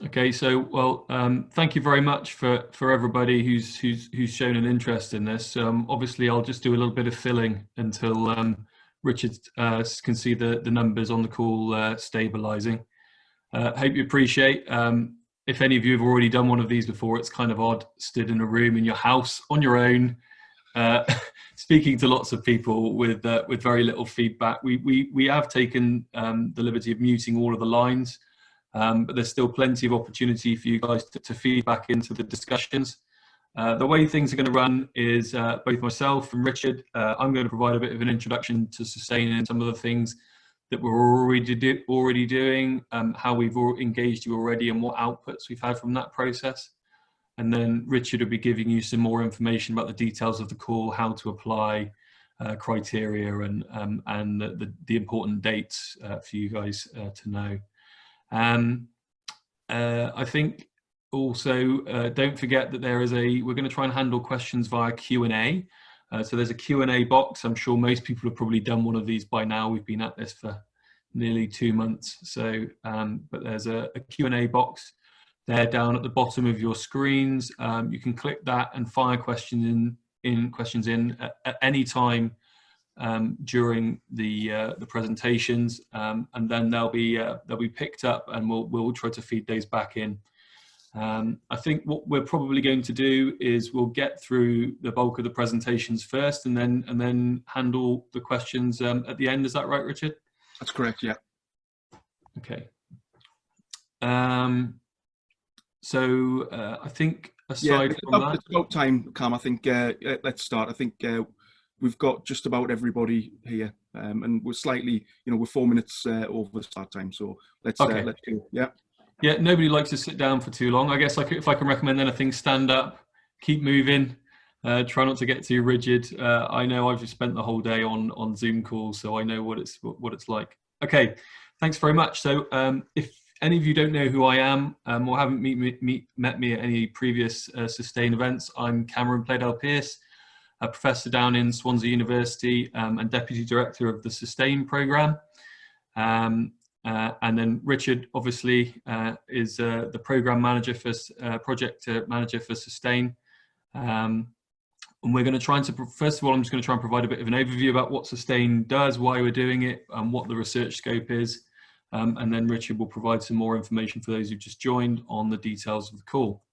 Okay, so well, thank you very much for everybody who's shown an interest in this. Obviously, I'll just do a little bit of filling until Richard can see the numbers on the call stabilising. Hope you appreciate. If any of you have already done one of these before, it's kind of odd, stood in a room in your house on your own, speaking to lots of people with very little feedback. We have taken the liberty of muting all of the lines. But there's still plenty of opportunity for you guys to feed back into the discussions. The way things are going to run is both myself and Richard, I'm going to provide a bit of an introduction to Sustain and some of the things that we're already doing, how we've engaged you already and what outputs we've had from that process. And then Richard will be giving you some more information about the details of the call, how to apply criteria and the important dates for you guys to know. I think also don't forget that we're going to try and handle questions via Q&A. So there's a Q&A box. I'm sure most people have probably done one of these by now. We've been at this for nearly 2 months. So, but there's a Q&A box there down at the bottom of your screens. You can click that and fire questions in at any time during the presentations, and then they'll be picked up, and we'll try to feed those back in. I think what we're probably going to do is we'll get through the bulk of the presentations first, and then handle the questions at the end. Is that right, Richard? That's correct. Yeah. Okay. So I think aside from that, it's about time, Cam. I think let's start. I think we've got just about everybody here, and we're slightly, we're 4 minutes over the start time. So let's go. Yeah. Yeah. Nobody likes to sit down for too long. I guess if I can recommend anything, stand up, keep moving. Try not to get too rigid. I know I've just spent the whole day on Zoom calls, so I know what it's like. Okay. Thanks very much. So if any of you don't know who I am or haven't met me at any previous Sustain events, I'm Cameron Playdale-Pearce, a professor down in Swansea University and Deputy Director of the Sustain programme. And then Richard, obviously, is the Programme Manager for Project Manager for Sustain. And we're going to try and, first of all, I'm just going to try and provide a bit of an overview about what Sustain does, why we're doing it, and what the research scope is. And then Richard will provide some more information for those who've just joined on the details of the call.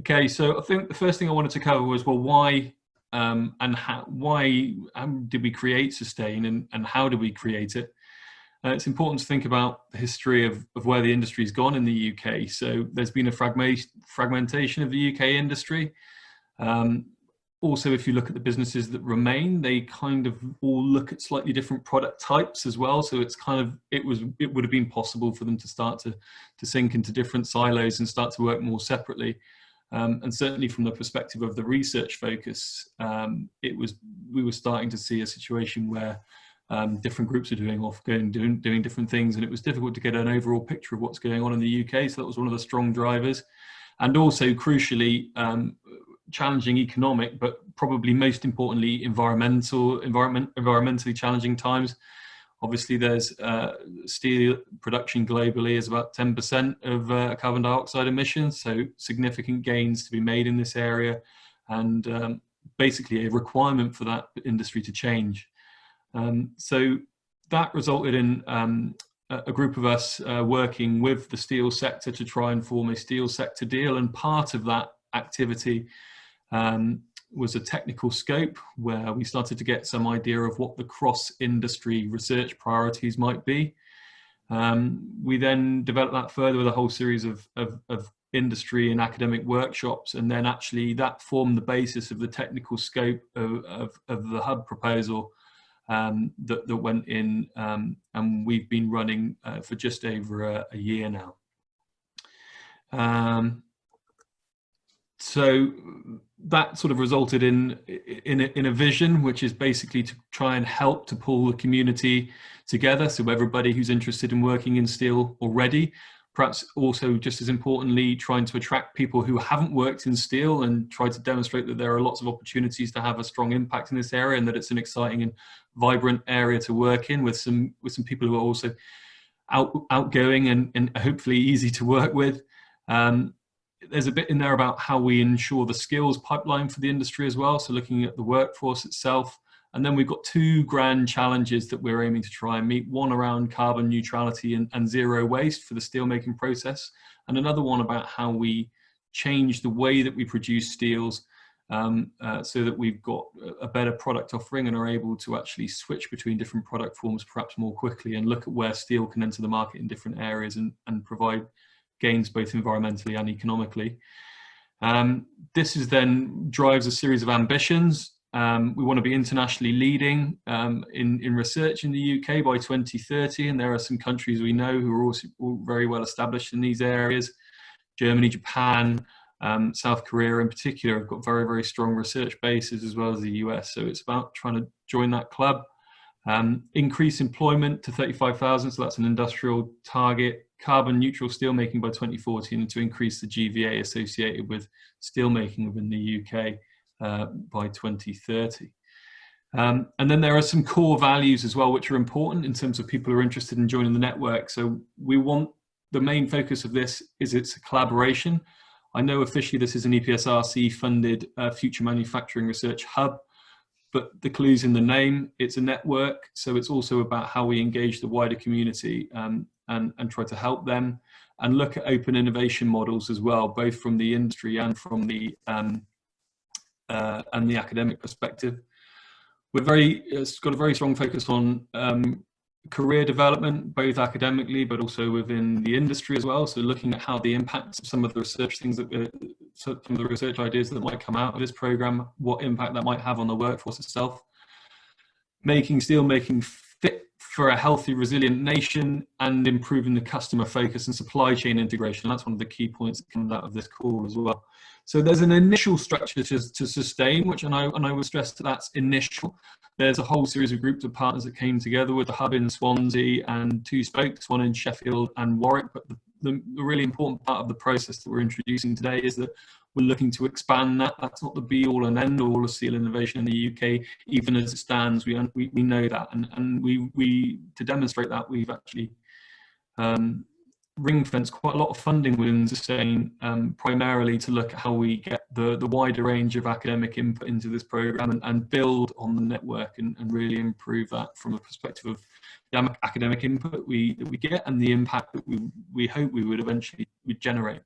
Okay, so I think the first thing I wanted to cover was, well, why and how did we create Sustain, and how did we create it? It's important to think about the history of where the industry's gone in the UK. So there's been a fragmentation of the UK industry. Also, if you look at the businesses that remain, they kind of all look at slightly different product types as well. So it's kind of, it would have been possible for them to start to sink into different silos and start to work more separately. And certainly from the perspective of the research focus, we were starting to see a situation where different groups are doing different things, and it was difficult to get an overall picture of what's going on in the UK. So that was one of the strong drivers, and also crucially, challenging economic, but probably most importantly, environmentally challenging times. Obviously, there's steel production globally is about 10% of carbon dioxide emissions, so significant gains to be made in this area, and basically a requirement for that industry to change. So that resulted in a group of us working with the steel sector to try and form a steel sector deal, and part of that activity was a technical scope where we started to get some idea of what the cross-industry research priorities might be. We then developed that further with a whole series of industry and academic workshops, and then actually that formed the basis of the technical scope of the hub proposal that went in, and we've been running for just over a year now. So that sort of resulted in a vision, which is basically to try and help to pull the community together. So everybody who's interested in working in steel already, perhaps also just as importantly, trying to attract people who haven't worked in steel and try to demonstrate that there are lots of opportunities to have a strong impact in this area, and that it's an exciting and vibrant area to work in with some people who are also outgoing and hopefully easy to work with. There's a bit in there about how we ensure the skills pipeline for the industry as well, so looking at the workforce itself. And then we've got two grand challenges that we're aiming to try and meet, one around carbon neutrality and zero waste for the steelmaking process, and another one about how we change the way that we produce steels so that we've got a better product offering and are able to actually switch between different product forms perhaps more quickly and look at where steel can enter the market in different areas and provide gains both environmentally and economically. This is then drives a series of ambitions. We want to be internationally leading in research in the UK by 2030, and there are some countries we know who are also very well established in these areas. Germany, Japan, South Korea in particular have got very, very strong research bases, as well as the US. So it's about trying to join that club. Increase employment to 35,000, so that's an industrial target. Carbon neutral steelmaking by 2040, and to increase the GVA associated with steelmaking within the UK by 2030. And then there are some core values as well, which are important in terms of people who are interested in joining the network. So we want, the main focus of this is it's a collaboration. I know officially this is an EPSRC funded future manufacturing research hub, but the clue's in the name. It's a network, so it's also about how we engage the wider community and try to help them, and look at open innovation models as well, both from the industry and from the academic perspective. It's got a very strong focus on career development, both academically but also within the industry as well. So looking at how the impacts of some of the research things that some of the research ideas that might come out of this program, what impact that might have on the workforce itself. Making steelmaking fit for a healthy, resilient nation, and improving the customer focus and supply chain integration. That's one of the key points that comes out of this call as well. So there's an initial structure to sustain, which, and I would stress that that's initial. There's a whole series of groups of partners that came together with a hub in Swansea and two spokes, one in Sheffield and Warwick. But the really important part of the process that we're introducing today is that we're looking to expand that. That's not the be all and end all of steel innovation in the UK, even as it stands. We know that, and we to demonstrate that, we've actually ring-fence quite a lot of funding within Sustain, primarily to look at how we get the wider range of academic input into this program and build on the network and really improve that from a perspective of the academic input that we get and the impact that we hope we would eventually generate.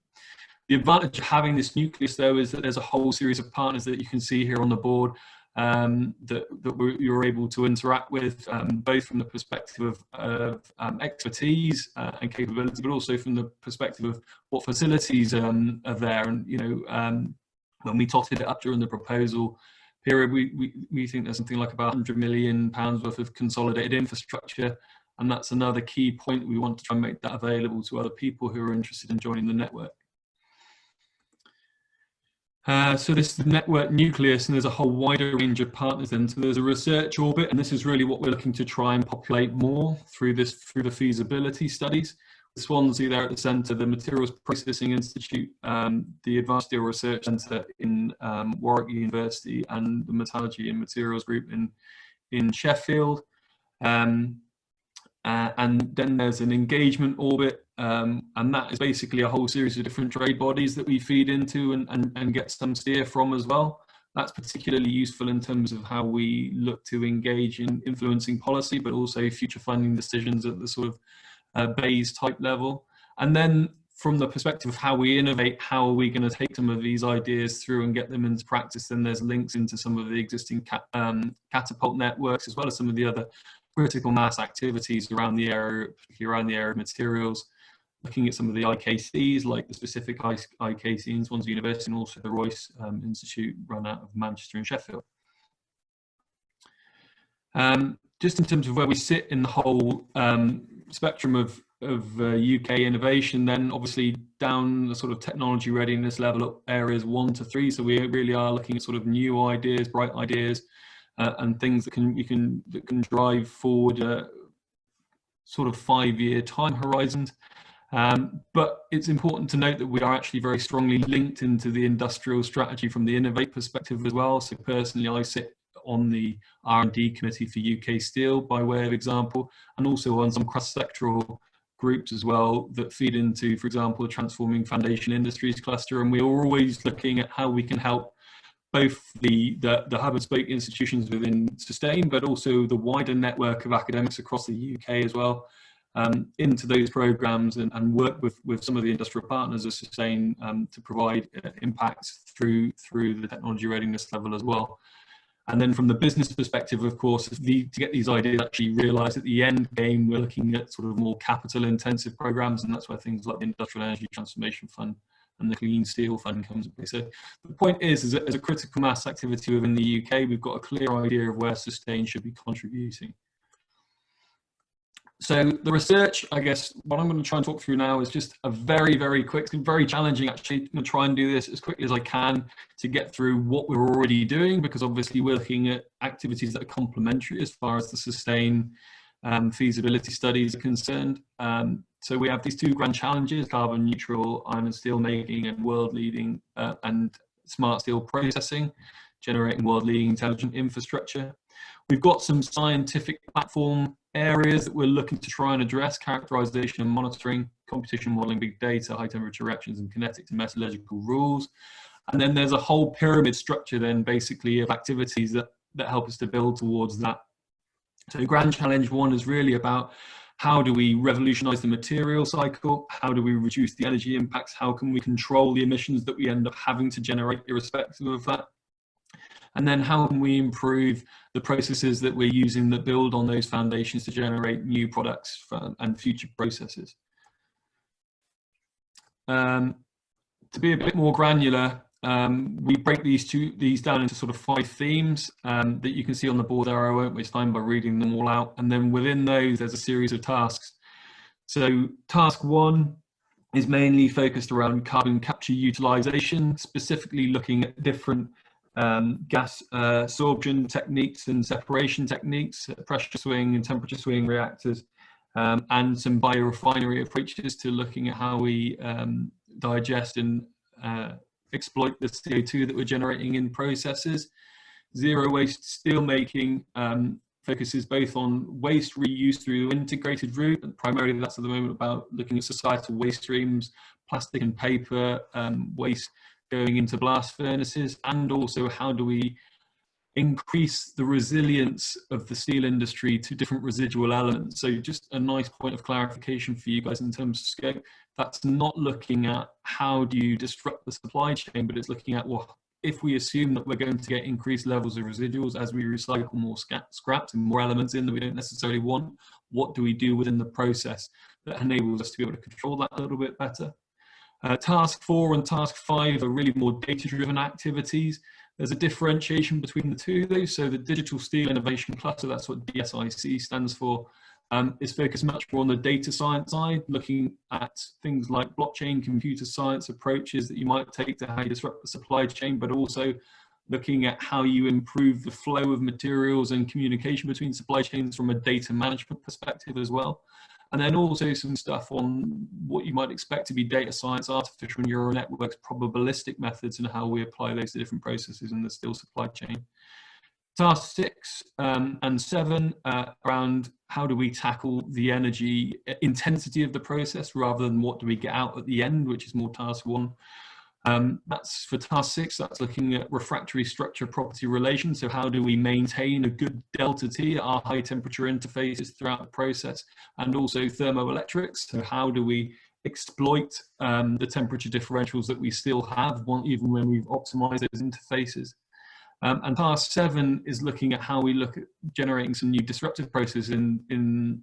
The advantage of having this nucleus, though, is that there's a whole series of partners that you can see here on the board that you're able to interact with, both from the perspective of expertise and capability, but also from the perspective of what facilities are there. And when we totted it up during the proposal period, we think there's something like about £100 million worth of consolidated infrastructure, and that's another key point. We want to try and make that available to other people who are interested in joining the network. So this is the network nucleus, and there's a whole wider range of partners then. So there's a research orbit, and this is really what we're looking to try and populate more through the feasibility studies. Swansea there at the centre, the Materials Processing Institute, the Advanced Steel Research Centre in Warwick University, and the Metallurgy and Materials Group in Sheffield. And then there's an engagement orbit, and that is basically a whole series of different trade bodies that we feed into and get some steer from as well. That's particularly useful in terms of how we look to engage in influencing policy, but also future funding decisions at the sort of BAYS type level. And then from the perspective of how we innovate, how are we going to take some of these ideas through and get them into practice? Then there's links into some of the existing catapult networks, as well as some of the other critical mass activities around the area, particularly around the area of materials, looking at some of the IKCs, like the specific IKC in Swansea University, and also the Royce Institute run out of Manchester and Sheffield. Just in terms of where we sit in the whole spectrum of UK innovation, then obviously down the sort of technology readiness level of areas 1 to 3. So we really are looking at sort of new ideas, bright ideas, and things that can drive forward sort of 5-year time horizons. But it's important to note that we are actually very strongly linked into the industrial strategy from the Innovate perspective as well. So personally, I sit on the R&D committee for UK Steel by way of example, and also on some cross-sectoral groups as well that feed into, for example, the Transforming Foundation Industries cluster, and we're always looking at how we can help both the hub and spoke institutions within Sustain, but also the wider network of academics across the UK as well, into those programs, and work with some of the industrial partners of Sustain to provide impact through the technology readiness level as well. And then from the business perspective, of course, to get these ideas actually realised at the end game, we're looking at sort of more capital intensive programs, and that's where things like the Industrial Energy Transformation Fund and the Clean Steel Fund comes into play. So the point is that as a critical mass activity within the UK, we've got a clear idea of where Sustain should be contributing. So the research, I guess, what I'm going to try and talk through now is just a very, very quick, it's very challenging actually. I'm going to try and do this as quickly as I can to get through what we're already doing, because obviously we're looking at activities that are complementary as far as the Sustain feasibility studies are concerned. So we have these two grand challenges: carbon neutral iron and steel making, and world leading and smart steel processing, generating world leading intelligent infrastructure. We've got some scientific platform areas that we're looking to try and address: characterization and monitoring, computation modeling, big data, high temperature reactions, and kinetic and metallurgical rules. And then there's a whole pyramid structure then basically of activities that help us to build towards that. So grand challenge one is really about how do we revolutionize the material cycle? How do we reduce the energy impacts? How can we control the emissions that we end up having to generate irrespective of that? And then how can we improve the processes that we're using that build on those foundations to generate new products and future processes? To be a bit more granular, we break these down into sort of 5 themes that you can see on the board there. I won't waste time by reading them all out. And then within those, there's a series of tasks. So task 1 is mainly focused around carbon capture utilization, specifically looking at different gas absorption techniques and separation techniques, pressure swing and temperature swing reactors, and some biorefinery approaches to looking at how we digest and exploit the CO2 that we're generating in processes. Zero waste steel making focuses both on waste reuse through integrated route, and primarily that's at the moment about looking at societal waste streams, plastic and paper waste going into blast furnaces, and also how do we increase the resilience of the steel industry to different residual elements. So just a nice point of clarification for you guys in terms of scope. That's not looking at how do you disrupt the supply chain, but it's looking at, well, if we assume that we're going to get increased levels of residuals as we recycle more scraps and more elements in that we don't necessarily want, what do we do within the process that enables us to be able to control that a little bit better? Task 4 and task 5 are really more data-driven activities. There's a differentiation between the two though. So the Digital Steel Innovation Cluster, that's what DSIC stands for, is focused much more on the data science side, looking at things like blockchain, computer science approaches that you might take to how you disrupt the supply chain, but also looking at how you improve the flow of materials and communication between supply chains from a data management perspective as well. And then also some stuff on what you might expect to be data science, artificial neural networks, probabilistic methods, and how we apply those to different processes in the steel supply chain. Task 6 and 7 around how do we tackle the energy intensity of the process rather than what do we get out at the end, which is more task 1. That's for task 6, that's looking at refractory structure property relations. So how do we maintain a good delta T at our high temperature interfaces throughout the process, and also thermoelectrics. So how do we exploit the temperature differentials that we still have, even when we've optimized those interfaces. And task 7 is looking at how we look at generating some new disruptive processes in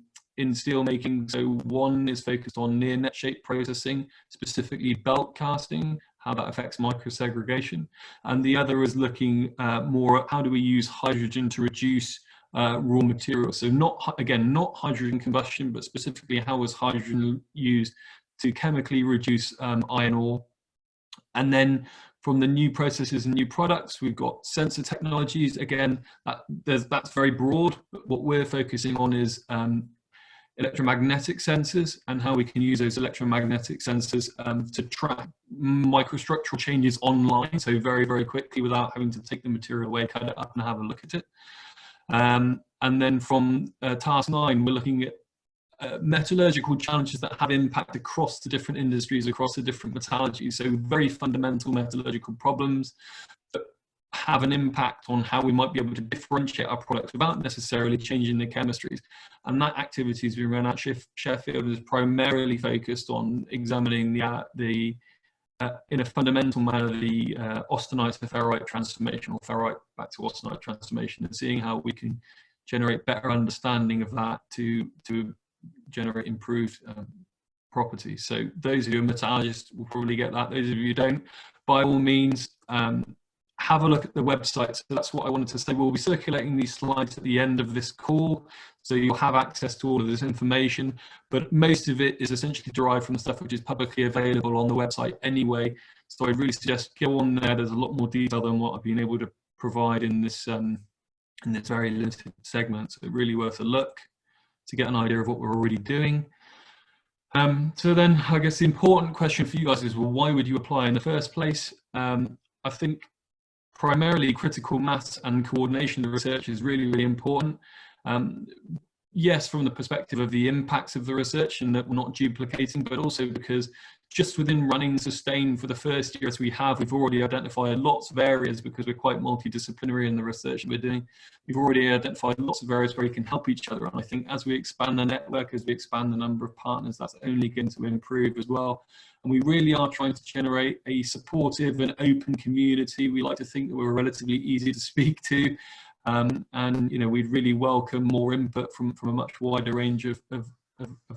steel making. So 1 is focused on near net shape processing, specifically belt casting, how that affects microsegregation. And the other is looking more at how do we use hydrogen to reduce raw materials. So not hydrogen combustion, but specifically how is hydrogen used to chemically reduce iron ore. And then from the new processes and new products, we've got sensor technologies. Again, that's very broad, but what we're focusing on is electromagnetic sensors and how we can use those electromagnetic sensors to track microstructural changes online, so very, very quickly without having to take the material away, cut it up and have a look at it. And then from task 9, we're looking at metallurgical challenges that have impact across the different industries, across the different metallurgies. So very fundamental metallurgical problems that have an impact on how we might be able to differentiate our products without necessarily changing the chemistries. And that activity has been run at Sheffield is primarily focused on examining in a fundamental manner, the austenite to ferrite transformation, or ferrite back to austenite transformation, and seeing how we can generate better understanding of that to generate improved properties. So those of you who are metallurgists will probably get that. Those of you who don't, by all means, have a look at the website. So that's what I wanted to say. We'll be circulating these slides at the end of this call, so you'll have access to all of this information, but most of it is essentially derived from the stuff which is publicly available on the website anyway. So I really suggest go on there. There's a lot more detail than what I've been able to provide in this very limited segment. So really worth a look to get an idea of what we're already doing. So then I guess the important question for you guys is, well, why would you apply in the first place? I think primarily critical mass and coordination of research is really, really important. Yes, from the perspective of the impacts of the research and that we're not duplicating, but also because just within running Sustain for the first year as we've already identified lots of areas, because we're quite multidisciplinary in the research that we're doing. We've already identified lots of areas where we can help each other. And I think as we expand the network, as we expand the number of partners, that's only going to improve as well. And we really are trying to generate a supportive and open community. We like to think that we're relatively easy to speak to. And we'd really welcome more input from a much wider range of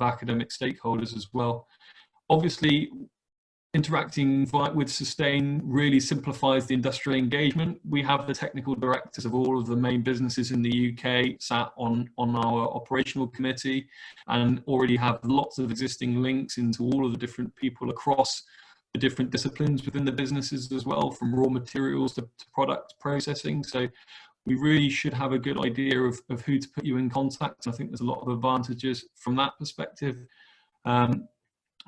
academic stakeholders as well. Obviously, interacting with Sustain really simplifies the industrial engagement. We have the technical directors of all of the main businesses in the UK sat on our operational committee, and already have lots of existing links into all of the different people across the different disciplines within the businesses as well, from raw materials to product processing. So we really should have a good idea of who to put you in contact. I think there's a lot of advantages from that perspective.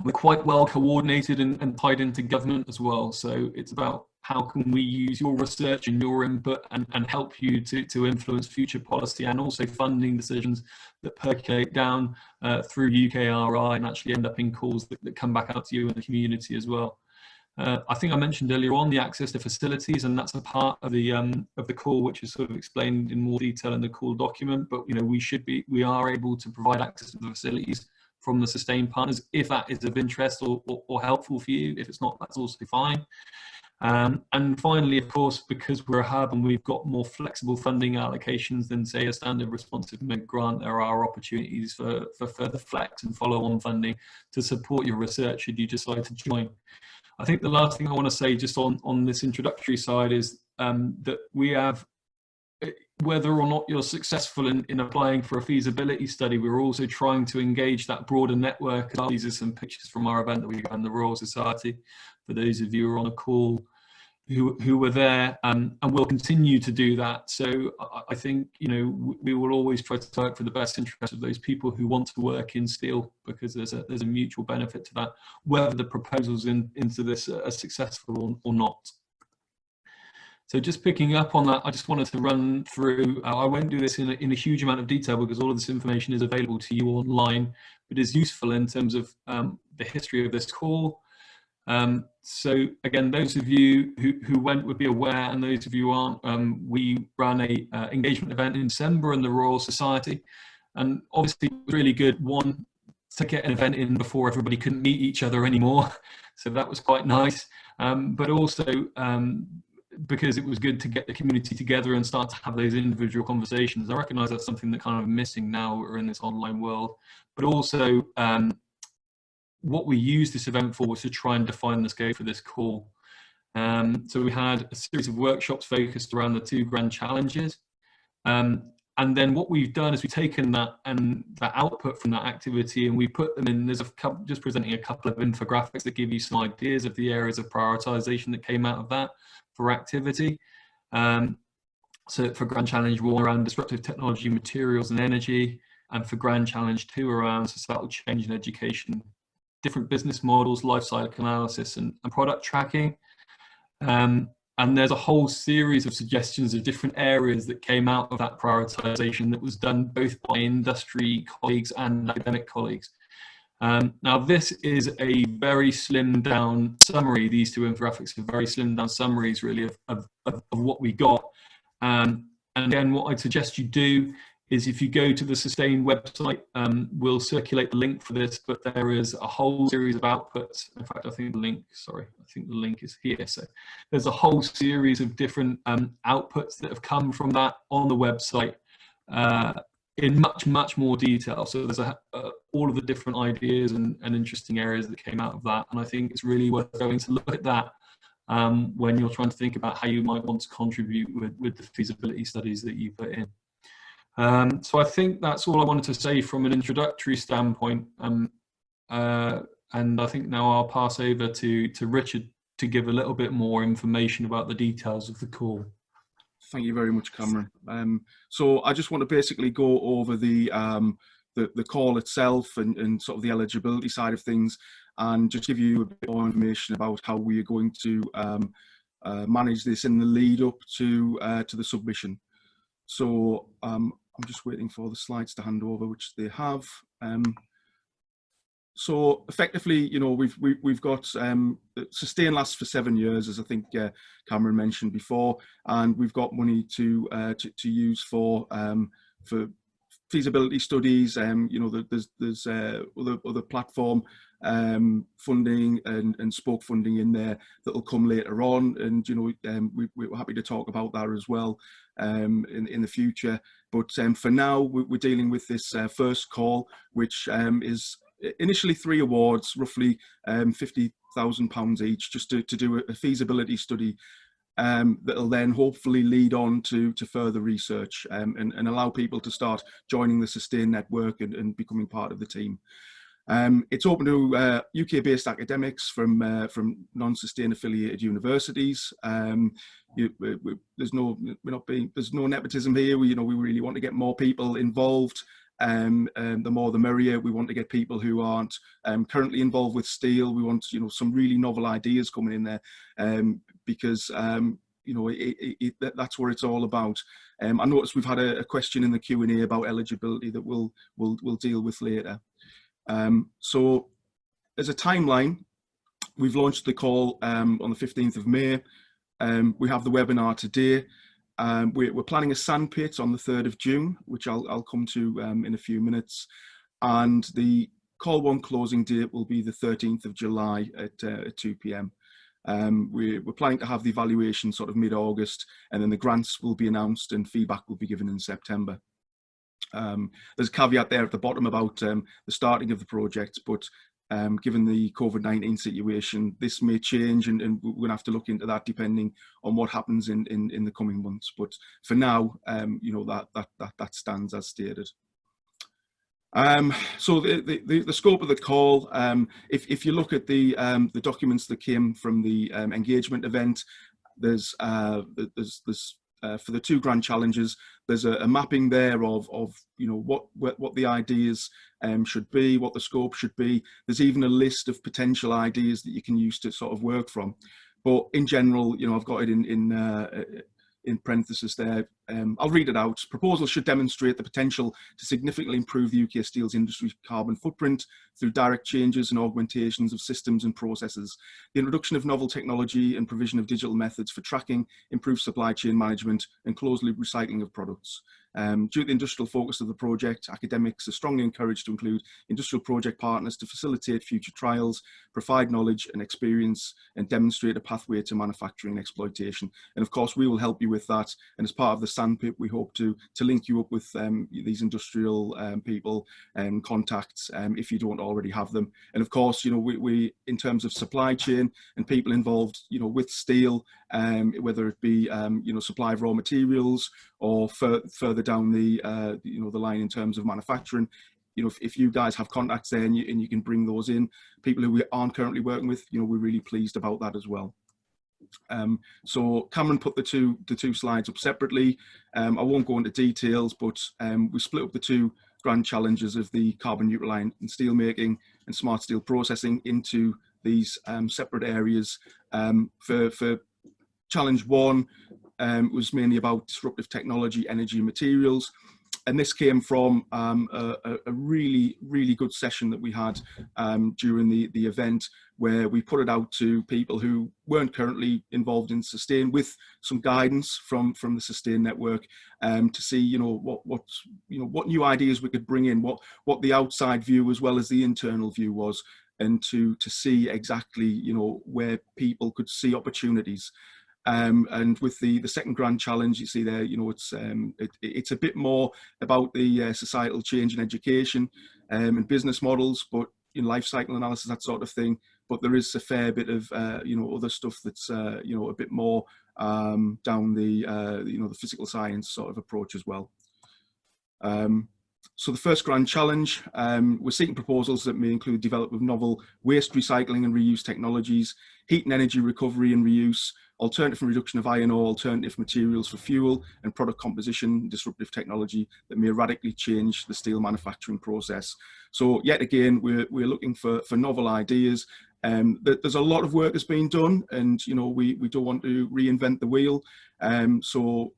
We're quite well coordinated and tied into government as well. So it's about how can we use your research and your input and help you to influence future policy, and also funding decisions that percolate down through UKRI and actually end up in calls that come back out to you in the community as well. I think I mentioned earlier on the access to facilities, and that's a part of the call, which is sort of explained in more detail in the call document. But we are able to provide access to the facilities from the Sustain partners if that is of interest or helpful for you. If it's not, that's also fine. And finally, of course, because we're a hub and we've got more flexible funding allocations than, say, a standard responsive mid grant, there are opportunities for further flex and follow-on funding to support your research should you decide to join. I think the last thing I want to say just on this introductory side is that we have, whether or not you're successful in applying for a feasibility study, we're also trying to engage that broader network. These are some pictures from our event that we got in the Royal Society, for those of you who are on a call who were there, and we'll continue to do that. So I think we will always try to work for the best interest of those people who want to work in steel, because there's a mutual benefit to that, whether the proposals into this are successful or not. So just picking up on that, I just wanted to run through, I won't do this in a huge amount of detail because all of this information is available to you online, but is useful in terms of the history of this call. So again, those of you who went would be aware, and those of you who aren't, we ran a engagement event in December in the Royal Society, and obviously it was really good, one, to get an event in before everybody couldn't meet each other anymore, so that was quite nice, but also because it was good to get the community together and start to have those individual conversations. I recognise that's something that kind of missing now we're in this online world, but also what we used this event for was to try and define the scope for this call. So we had a series of workshops focused around the 2 grand challenges. And then what we've done is we've taken that and that output from that activity, and we put them in, there's just presenting a couple of infographics that give you some ideas of the areas of prioritization that came out of that for activity. So for Grand Challenge 1 around disruptive technology, materials and energy, and for Grand Challenge 2 around societal change and education, different business models, life cycle analysis and product tracking. And And there's a whole series of suggestions of different areas that came out of that prioritization that was done both by industry colleagues and academic colleagues. Now, this is a very slimmed down summary. These two infographics are very slimmed down summaries, really, of what we got. And again, what I'd suggest you do is if you go to the Sustain website, we'll circulate the link for this, but there is a whole series of outputs. In fact, I think the link is here. So there's a whole series of different outputs that have come from that on the website in much more detail. So there's all of the different ideas and interesting areas that came out of that. And I think it's really worth going to look at that when you're trying to think about how you might want to contribute with the feasibility studies that you put in. So I think that's all I wanted to say from an introductory standpoint. And I think now I'll pass over to Richard to give a little bit more information about the details of the call. Thank you very much, Cameron. So I just want to basically go over the call itself and sort of the eligibility side of things, and just give you a bit more information about how we are going to manage this in the lead up to the submission. So I'm just waiting for the slides to hand over, which they have. So effectively, you know, we've got Sustain lasts for 7 years, as I think Cameron mentioned before, and we've got money to use for feasibility studies. You know, there's other platform funding and spoke funding in there that will come later on, and you know, we're happy to talk about that as well in the future. But for now, we're dealing with this first call, which is initially 3 awards, roughly £50,000 each, just to do a feasibility study that'll then hopefully lead on to further research and allow people to start joining the Sustain network and becoming part of the team. It's open to UK-based academics from non-Sustain affiliated universities. There's no nepotism here. You know, we really want to get more people involved. The more the merrier. We want to get people who aren't currently involved with steel. We want, you know, some really novel ideas coming in there, because you know, that's what it's all about. I noticed we've had a question in the Q&A about eligibility that we'll deal with later. So as a timeline, we've launched the call on the 15th of May. We have the webinar today. We're planning a Sandpit on the 3rd of June, which I'll come to in a few minutes. And the call 1 closing date will be the 13th of July at 2 p.m. We're planning to have the evaluation sort of mid-August, and then the grants will be announced and feedback will be given in September. There's a caveat there at the bottom about the starting of the project, but given the COVID-19 situation, this may change, and we're going to have to look into that depending on what happens in the coming months. But for now, you know, that stands as stated. So the scope of the call, if you look at the documents that came from the engagement event, there's for the 2 grand challenges, there's a mapping there of you know what the ideas should be, what the scope should be. There's even a list of potential ideas that you can use to sort of work from. But in general, you know, I've got it in parentheses there. I'll read it out. Proposals should demonstrate the potential to significantly improve the UK steels industry's carbon footprint through direct changes and augmentations of systems and processes, the introduction of novel technology and provision of digital methods for tracking, improved supply chain management and closed loop recycling of products. Due to the industrial focus of the project, academics are strongly encouraged to include industrial project partners to facilitate future trials, provide knowledge and experience, and demonstrate a pathway to manufacturing and exploitation. And of course, we will help you with that. And as part of the Sandpit, we hope to link you up with these industrial people and contacts if you don't already have them. And of course, you know, we in terms of supply chain and people involved, you know, with steel, whether it be you know, supply of raw materials or further down the you know, the line in terms of manufacturing, you know, if you guys have contacts there and you can bring those in, people who we aren't currently working with, you know, we're really pleased about that as well. So Cameron put the two slides up separately. I won't go into details, but we split up the 2 grand challenges of the carbon neutral iron and steel making and smart steel processing into these separate areas for challenge 1 was mainly about disruptive technology, energy, and materials. And this came from a really, really good session that we had during the event, where we put it out to people who weren't currently involved in Sustain, with some guidance from the Sustain network, to see, what new ideas we could bring in, what the outside view as well as the internal view was, and to see exactly, where people could see opportunities. And with the second grand challenge, you see there, it's a bit more about the societal change in education and business models, but in life cycle analysis, that sort of thing. But there is a fair bit of other stuff that's a bit more down the physical science sort of approach as well. So the first grand challenge, we're seeking proposals that may include development of novel waste recycling and reuse technologies, heat and energy recovery and reuse, alternative and reduction of iron ore, alternative materials for fuel and product composition, disruptive technology that may radically change the steel manufacturing process. So yet again, we're looking for novel ideas. There's a lot of work that's been done, and we don't want to reinvent the wheel. So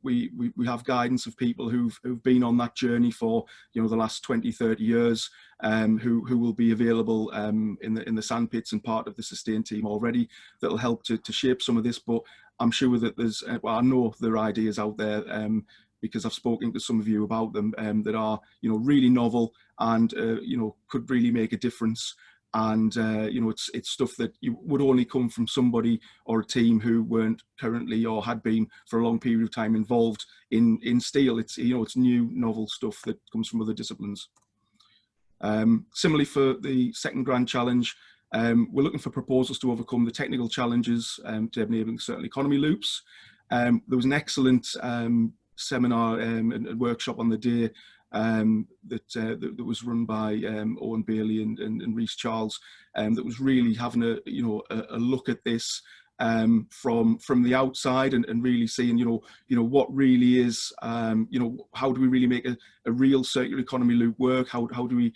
we have guidance of people who've been on that journey for the last 20, 30 years, who will be available in the Sandpits and part of the Sustain team already, that'll help to shape some of this. But I'm sure that there's I know there are ideas out there, because I've spoken to some of you about them, that are really novel and could really make a difference. And it's stuff that would only come from somebody or a team who weren't currently or had been for a long period of time involved in steel. It's it's new novel stuff that comes from other disciplines. Similarly, for the second grand challenge, we're looking for proposals to overcome the technical challenges to enabling certain economy loops. There was an excellent seminar and workshop on the day that was run by Owen Bailey and Rhys Charles, that was really having a look at this from the outside, and really seeing what really is how do we really make a real circular economy loop work? How do we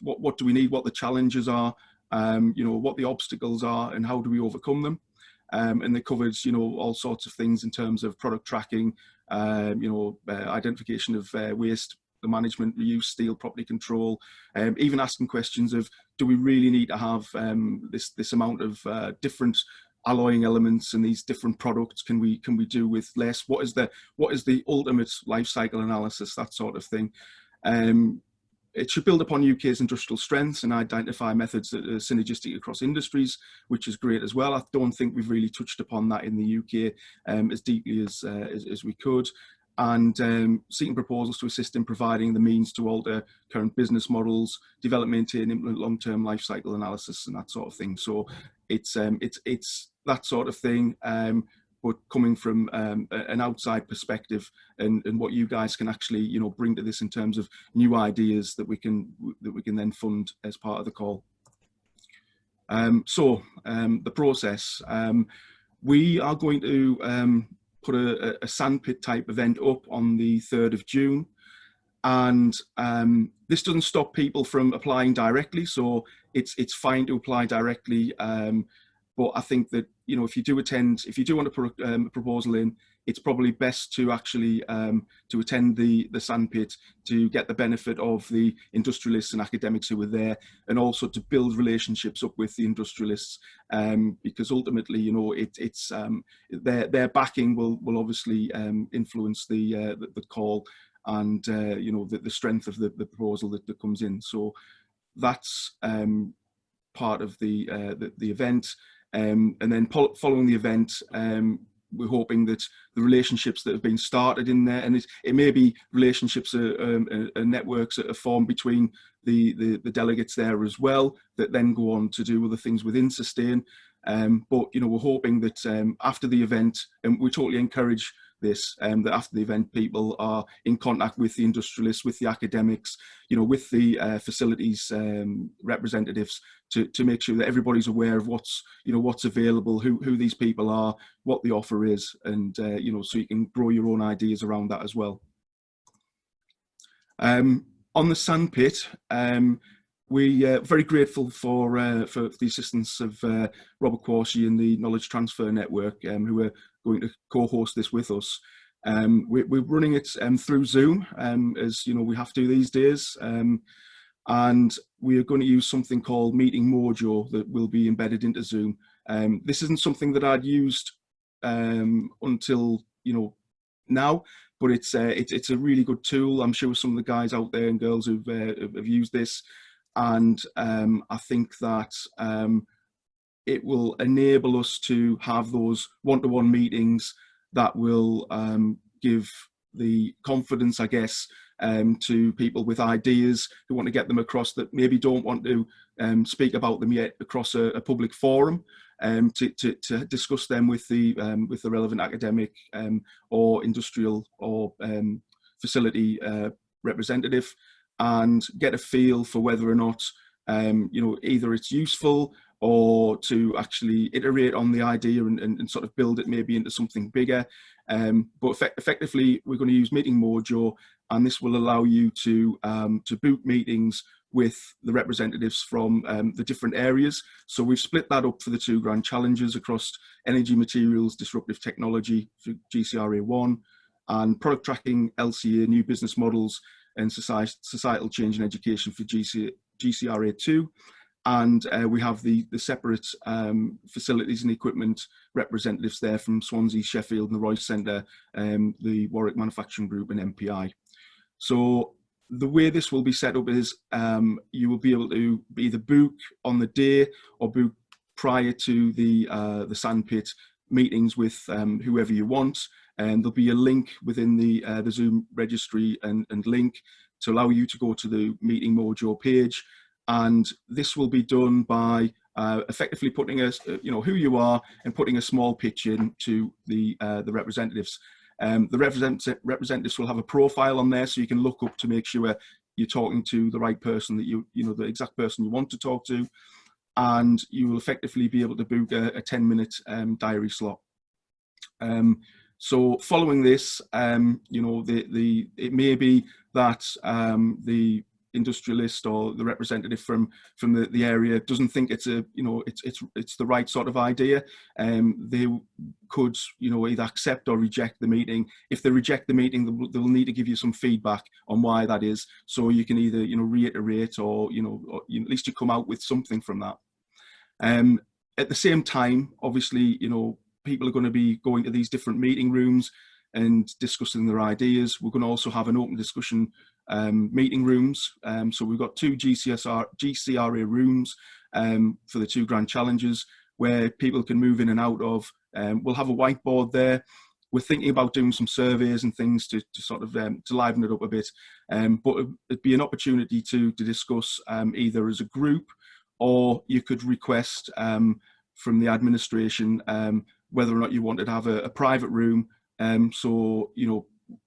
what do we need? What the challenges are? What the obstacles are, and how do we overcome them? And they covered all sorts of things in terms of product tracking, identification of waste, the management, reuse, steel property control, even asking questions of, do we really need to have this amount of different alloying elements and these different products? Can we do with less? What is the ultimate life cycle analysis? That sort of thing. It should build upon UK's industrial strengths and identify methods that are synergistic across industries, which is great as well. I don't think we've really touched upon that in the UK as deeply as we could. And seeking proposals to assist in providing the means to alter current business models, develop, maintain, implement long-term life cycle analysis, and that sort of thing. So it's that sort of thing, but coming from an outside perspective, and what you guys can actually bring to this in terms of new ideas that we can then fund as part of the call. So the process, we are going to put a Sandpit type event up on the 3rd of June. And this doesn't stop people from applying directly. So it's fine to apply directly. But I think that, if you do want to put a proposal in, it's probably best to actually to attend the Sandpit, to get the benefit of the industrialists and academics who were there, and also to build relationships up with the industrialists, because ultimately, it's their backing will obviously influence the call and the strength of the proposal that comes in. So that's part of the event. And then following the event, we're hoping that the relationships that have been started in there, and it may be relationships and networks that are formed between the delegates there as well, that then go on to do other things within Sustain. But we're hoping that after the event, and we totally encourage this, that after the event people are in contact with the industrialists, with the academics, with the facilities representatives, to make sure that everybody's aware of what's available, who these people are, what the offer is, and so you can grow your own ideas around that as well. On the Sandpit, We are very grateful for the assistance of Robert Quashie and the Knowledge Transfer Network, who are going to co-host this with us. We're running it through Zoom, as you know we have to these days, and we are going to use something called Meeting Mojo that will be embedded into Zoom. This isn't something that I'd used until now, but it's a really good tool. I'm sure some of the guys out there and girls who've used this. And I think that it will enable us to have those one-to-one meetings that will give the confidence, I guess, to people with ideas who want to get them across that maybe don't want to speak about them yet across a public forum, to discuss them with the relevant academic or industrial or facility representative, and get a feel for whether or not either it's useful or to actually iterate on the idea and sort of build it maybe into something bigger. But effectively, we're going to use Meeting Mojo, and this will allow you to book meetings with the representatives from the different areas. So we've split that up for the 2 grand challenges across energy materials, disruptive technology for GCRA 1, and product tracking, LCA, new business models, and societal change in education for GCRA 2. And we have the separate facilities and equipment representatives there from Swansea, Sheffield, and the Royce Centre, the Warwick Manufacturing Group, and MPI. So the way this will be set up is you will be able to either book on the day or book prior to the Sandpit meetings with whoever you want. And there'll be a link within the Zoom registry and link to allow you to go to the Meeting Mojo page. And this will be done by effectively putting who you are and putting a small pitch in to the representatives. The representatives will have a profile on there, so you can look up to make sure you're talking to the right person, that the exact person you want to talk to, and you will effectively be able to book a 10-minute diary slot. So following this, it may be that the industrialist or the representative from the area doesn't think it's it's the right sort of idea. They could either accept or reject the meeting. If they reject the meeting, they'll need to give you some feedback on why that is, so you can either reiterate or or at least you come out with something from that. At the same time, obviously, people are going to be going to these different meeting rooms and discussing their ideas. We're going to also have an open discussion meeting rooms. So we've got 2 GCRA rooms for the 2 grand challenges where people can move in and out of. We'll have a whiteboard there. We're thinking about doing some surveys and things to sort of to liven it up a bit. But it'd be an opportunity to discuss either as a group, or you could request from the administration whether or not you wanted to have a private room, so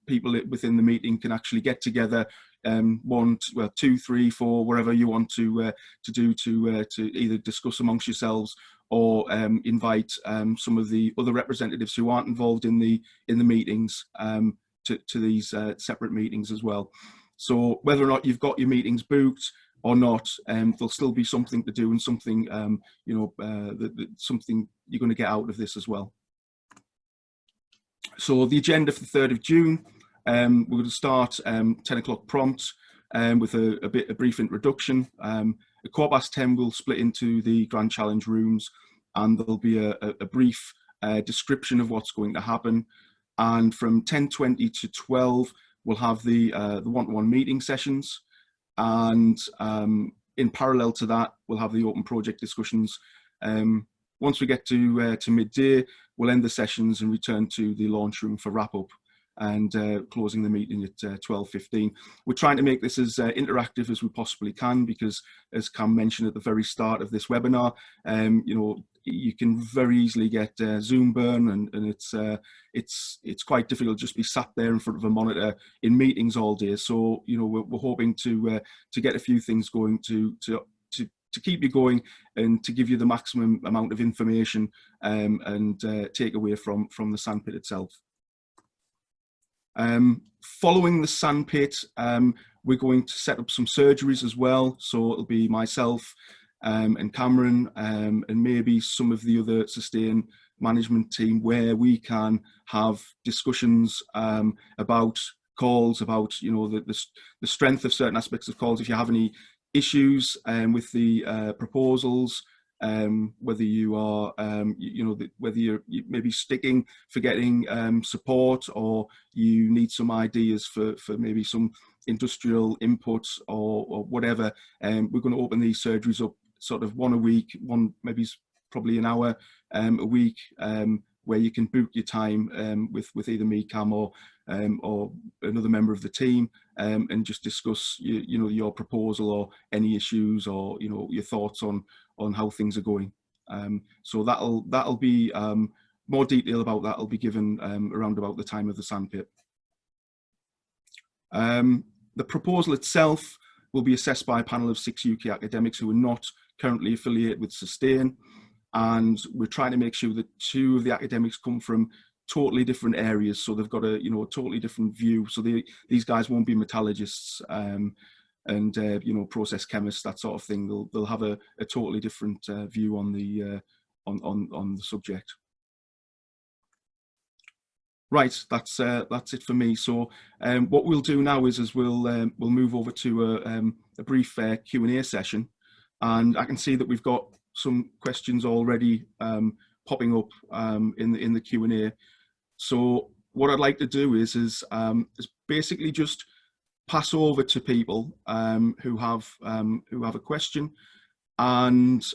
people within the meeting can actually get together, 1, 2, 3, 4, wherever you want to do to either discuss amongst yourselves, or invite some of the other representatives who aren't involved in the meetings to these separate meetings as well. So whether or not you've got your meetings booked or not, there'll still be something to do and something something you're going to get out of this as well. So the agenda for the 3rd of June, we're going to start 10 o'clock prompt with a brief introduction. At 10:15 we'll split into the Grand Challenge rooms, and there'll be a brief description of what's going to happen. And from 10:20 to 12 we'll have the one-to-one meeting sessions, and in parallel to that we'll have the open project discussions. Once we get to midday, we'll end the sessions and return to the launch room for wrap up, and closing the meeting at 12:15. We're trying to make this as interactive as we possibly can, because as Cam mentioned at the very start of this webinar, you can very easily get Zoom burn, and it's quite difficult to just be sat there in front of a monitor in meetings all day. So we're hoping to get a few things going to keep you going and to give you the maximum amount of information and take away from the Sandpit itself. Following the Sandpit, We're going to set up some surgeries as well. So it'll be myself and Cameron and maybe some of the other sustain management team, where we can have discussions about calls, about the strength of certain aspects of calls. If you have any issues with the proposals, whether you are whether you're maybe sticking for getting support, or you need some ideas for maybe some industrial inputs or whatever, we're going to open these surgeries up sort of one a week, one maybe probably an hour a week, where you can book your time with either me, Cam, or another member of the team, and just discuss your proposal or any issues, or your thoughts on how things are going. So that'll be more detail about that will be given around about the time of the Sandpit. The proposal itself will be assessed by a panel of 6 UK academics who are not currently affiliated with Sustain, and we're trying to make sure that 2 of the academics come from totally different areas, so they've got a totally different view. So these guys won't be metallurgists and process chemists, that sort of thing. They'll have a totally different view on the subject. Right, that's it for me. So what we'll do now is we'll move over to a brief Q&A session, and I can see that we've got some questions already popping up in the Q&A. So what I'd like to do is basically just pass over to people who have a question, and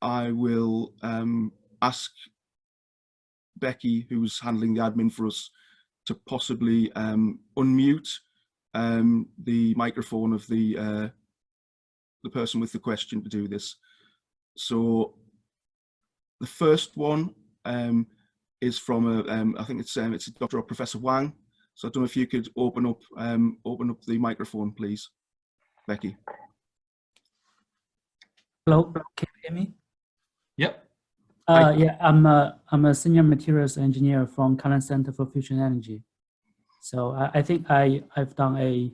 I will ask Becky, who's handling the admin for us, to possibly unmute the microphone of the person with the question to do this. So the first one is from I think it's Dr. or Professor Wang. So I don't know if you could open up the microphone, please, Becky. Hello, can you hear me? Yep. Yeah, I'm a senior materials engineer from Kallang Center for Fusion Energy. So I think I've done a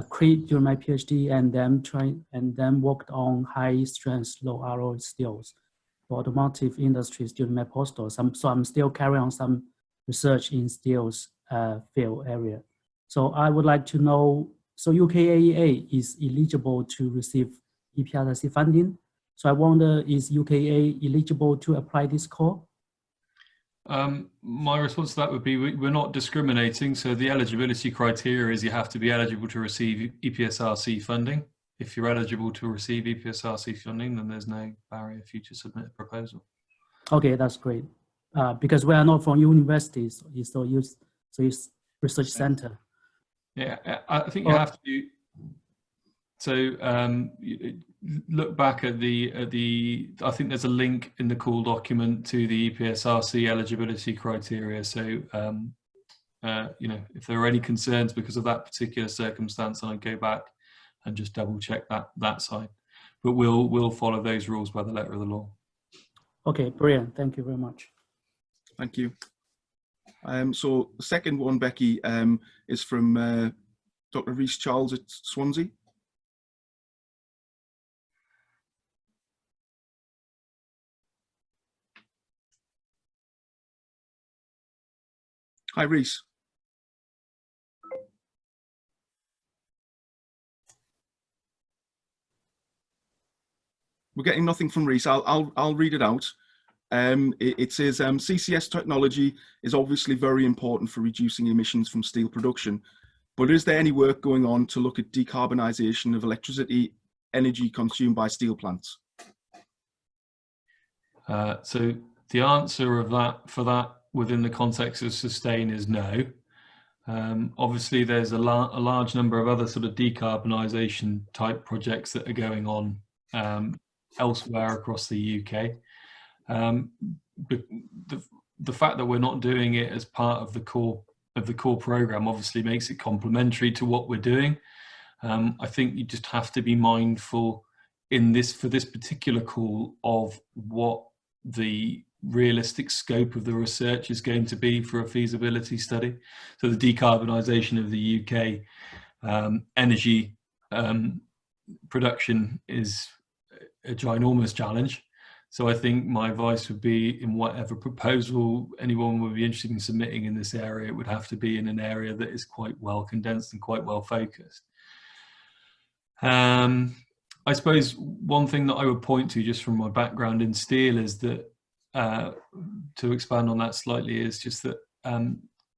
crit during my PhD, and then worked on high strength, low alloy steels for automotive industries during my postdoc. So I'm still carrying on some research in steels field area. So I would like to know, so UKAEA is eligible to receive EPRC funding. So I wonder, is UKAEA eligible to apply this call? My response to that would be we're not discriminating. So the eligibility criteria is you have to be eligible to receive EPSRC funding. If you're eligible to receive EPSRC funding, then there's no barrier for you to submit a proposal. Okay, that's great. Because we are not from universities, so it's research center. Yeah, I think you have to. So look back at I think there's a link in the call document to the EPSRC eligibility criteria. So if there are any concerns because of that particular circumstance, then I'd go back and just double check that side. But we'll follow those rules by the letter of the law. Okay, brilliant. Thank you very much. Thank you. So the second one, Becky, is from Dr. Rhys Charles at Swansea. Hi, Rhys. We're getting nothing from Rhys. I'll read it out. It says CCS technology is obviously very important for reducing emissions from steel production, but is there any work going on to look at decarbonisation of electricity energy consumed by steel plants? So the answer for that within the context of sustain is no. Obviously, there's a large number of other sort of decarbonisation type projects that are going on elsewhere across the UK. But the fact that we're not doing it as part of the core program obviously makes it complementary to what we're doing. I think you just have to be mindful for this particular call of what the realistic scope of the research is going to be for a feasibility study. So the decarbonisation of the UK Energy production is a ginormous challenge. So I think my advice would be, in whatever proposal anyone would be interested in submitting in this area, it would have to be in an area that is quite well condensed and quite well focused. I suppose one thing that I would point to, just from my background in steel, is that, to expand on that slightly, is just that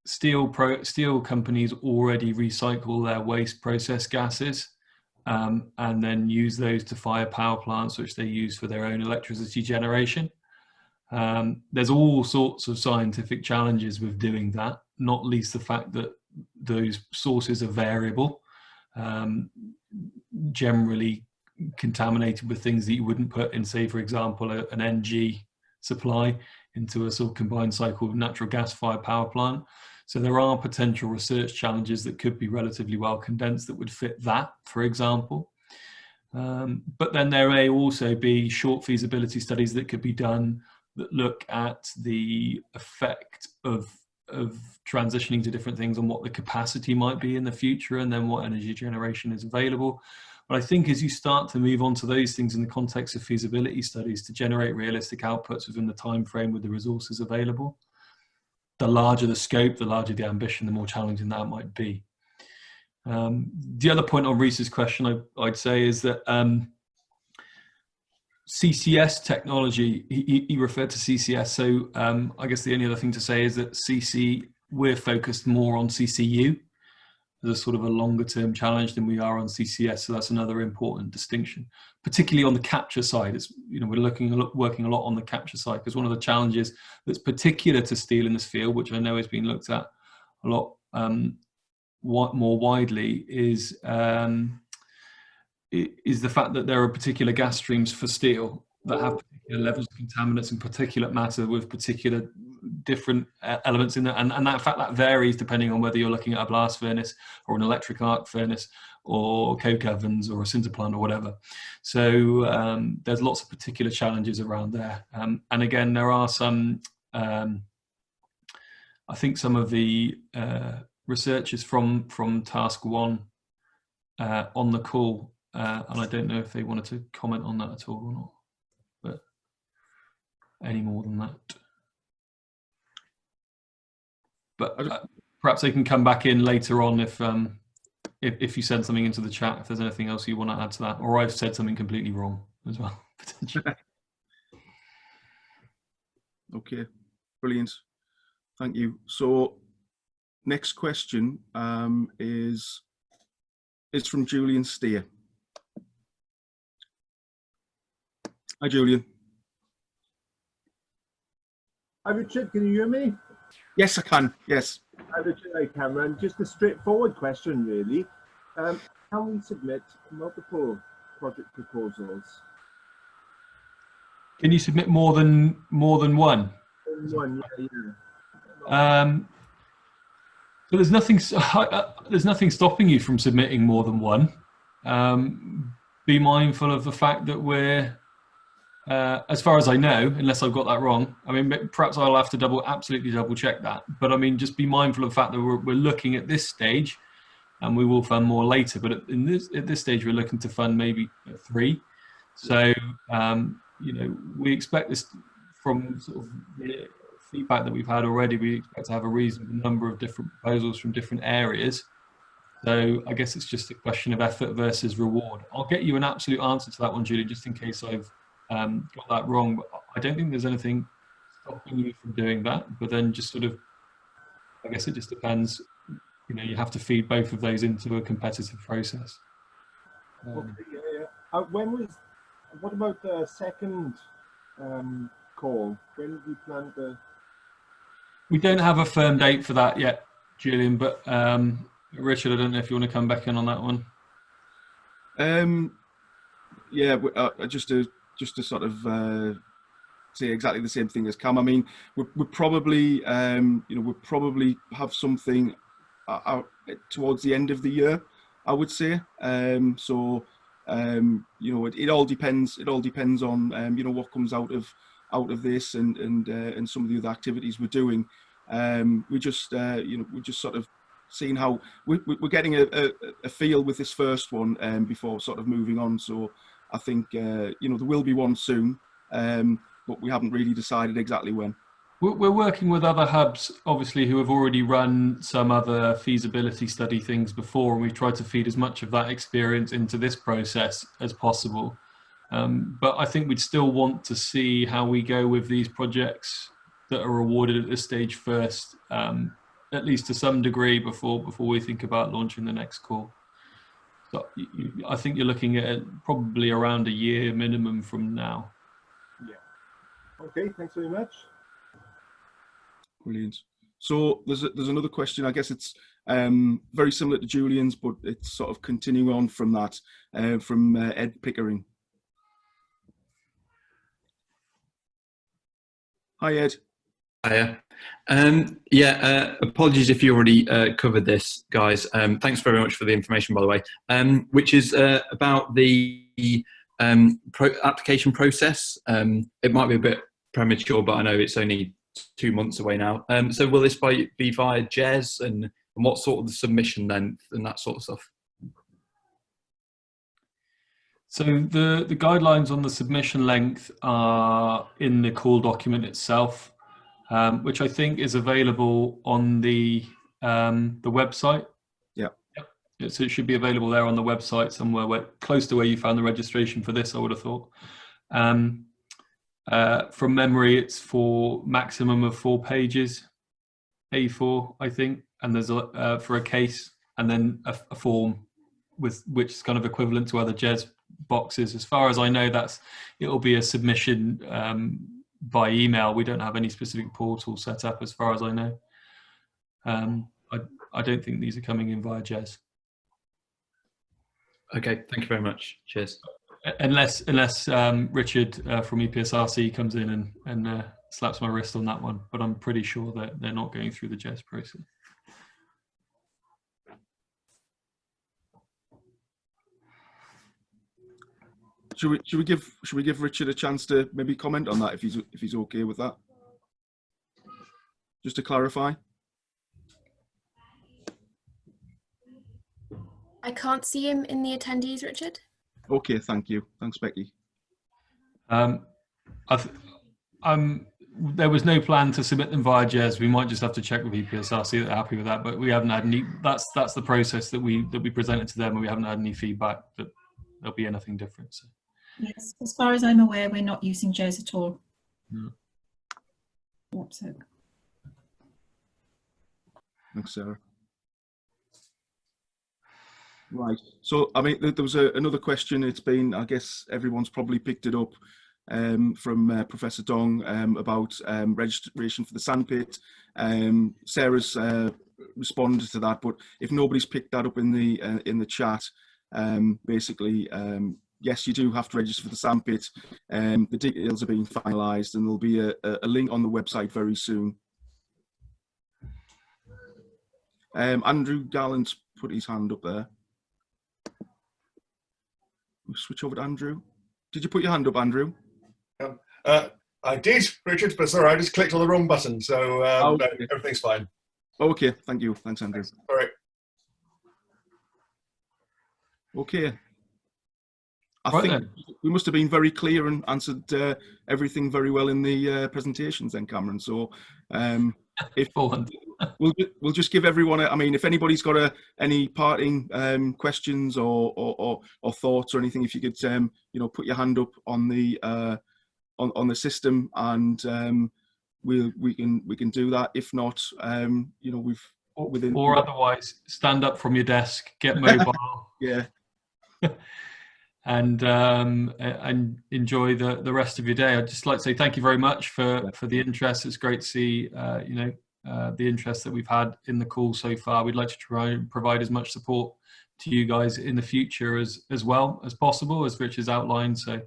steel companies already recycle their waste process gases, and then use those to fire power plants, which they use for their own electricity generation. There's all sorts of scientific challenges with doing that, not least the fact that those sources are variable, generally contaminated with things that you wouldn't put in, say, for example, an NG supply into a sort of combined cycle natural gas-fired power plant. So there are potential research challenges that could be relatively well condensed that would fit that, for example. But then there may also be short feasibility studies that could be done that look at the effect of transitioning to different things and what the capacity might be in the future, and then what energy generation is available. But I think as you start to move on to those things in the context of feasibility studies to generate realistic outputs within the time frame with the resources available, the larger the scope, the larger the ambition, the more challenging that might be. The other point on Reese's question, I'd say, is that CCS technology, he referred to CCS. So I guess the only other thing to say is that we're focused more on CCU as a sort of a longer term challenge than we are on CCS. So that's another important distinction, particularly on the capture side. It's, we're working a lot on the capture side, because one of the challenges that's particular to steel in this field, which I know has been looked at a lot more widely, is the fact that there are particular gas streams for steel that have particular levels of contaminants and particulate matter with particular different elements in there, and that fact that varies depending on whether you're looking at a blast furnace or an electric arc furnace or coke ovens or a sinter plant or whatever. So there's lots of particular challenges around there, and again there are some I think some of the researchers from Task One on the call, and I don't know if they wanted to comment on that at all or not, but any more than that. But perhaps they can come back in later on if you send something into the chat, if there's anything else you want to add to that, or I've said something completely wrong as well, potentially. Okay, brilliant. Thank you. So next question is from Julian Steer. Hi, Julian. Hi, Richard. Can you hear me? Yes, I can. Yes. Hi, Richard. Hi, Cameron. Just a straightforward question, really. Can we submit multiple project proposals? Can you submit more than one? One, yeah. So there's nothing stopping you from submitting more than one. Be mindful of the fact that we're, as far as I know, unless I've got that wrong, I mean, perhaps I'll have to absolutely double check that. But I mean, just be mindful of the fact that we're looking at this stage, and we will fund more later. But at this stage, we're looking to fund maybe 3. So we expect this from sort of the feedback that we've had already. We expect to have a reasonable number of different proposals from different areas. So I guess it's just a question of effort versus reward. I'll get you an absolute answer to that one, Julie, just in case I've got that wrong. But I don't think there's anything stopping you from doing that. But then just sort of, I guess it just depends. You have to feed both of those into a competitive process. Okay, yeah. What about the second call? When do we plan to? We don't have a firm date for that yet, Julian, but Richard, I don't know if you want to come back in on that one. Yeah, just to sort of say exactly the same thing as Cam. I mean, we probably we'll probably have something out towards the end of the year, I would say. So it all depends. It all depends on what comes out of this and some of the other activities we're doing. We just sort of seeing how we're getting a feel with this first one before sort of moving on. So I think there will be one soon, but we haven't really decided exactly when. We're working with other hubs, obviously, who have already run some other feasibility study things before, and we've tried to feed as much of that experience into this process as possible. But I think we'd still want to see how we go with these projects that are awarded at this stage first, at least to some degree, before we think about launching the next call. So I think you're looking at probably around a year minimum from now. Yeah. Okay, thanks very much. Brilliant. So there's another question. I guess it's very similar to Julian's, but it's sort of continuing on from that, from Ed Pickering. Hi, Ed. Hiya. Apologies if you already covered this, guys. Thanks very much for the information, by the way, which is about the application process. It might be a bit premature, but I know it's only 2 months away now. So will this be via JES, and what sort of the submission length and that sort of stuff? So the guidelines on the submission length are in the call document itself, which I think is available on the website. Yeah. Yep. So it should be available there on the website somewhere close to where you found the registration for this, I would have thought. From memory, it's for maximum of 4 pages, A4, I think, and there's for a case, and then a form which is kind of equivalent to other JES boxes. As far as I know, it'll be a submission by email. We don't have any specific portal set up, as far as I know. I don't think these are coming in via JES. Okay, thank you very much. Cheers. Unless Richard from EPSRC comes in and slaps my wrist on that one, but I'm pretty sure that they're not going through the JES process. Should we give Richard a chance to maybe comment on that if he's okay with that? Just to clarify. I can't see him in the attendees, Richard. Okay, thank you. Thanks, Becky. There was no plan to submit them via JES. We might just have to check with EPSRC that they're happy with that, but we haven't had any. That's the process that we presented to them, and we haven't had any feedback that there'll be anything different. So. Yes, as far as I'm aware, we're not using JES at all. No. So. Thanks, Sarah. Right. So, I mean, there was another question. It's been, I guess, everyone's probably picked it up from Professor Dong about registration for the Sandpit. Sarah's responded to that, but if nobody's picked that up in the chat, basically, yes, you do have to register for the Sandpit. The details are being finalised, and there'll be a link on the website very soon. Andrew Gallant's put his hand up there. We'll switch over to Andrew. Did you put your hand up, Andrew? I did, Richard, but sorry, I just clicked on the wrong button, so okay. no, everything's fine. Okay, thank you. Thanks, Andrew. Thanks. All right. Okay. I think we must have been very clear and answered everything very well in the presentations then, Cameron. So if we'll just give everyone I mean, if anybody's got any parting questions or thoughts or anything, if you could put your hand up on the system, and we can do that. If not, or otherwise stand up from your desk, get mobile. Yeah. And enjoy the rest of your day. I'd just like to say thank you very much for the interest. It's great to see the interest that we've had in the call so far. We'd like to try and provide as much support to you guys in the future as well as possible, as Rich has outlined. So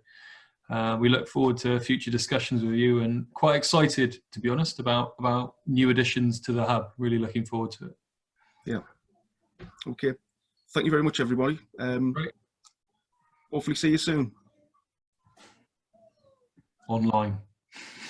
we look forward to future discussions with you, and quite excited, to be honest, about new additions to the hub. Really looking forward to it. Yeah. Okay. Thank you very much, everybody. Great. Hopefully see you soon. Online.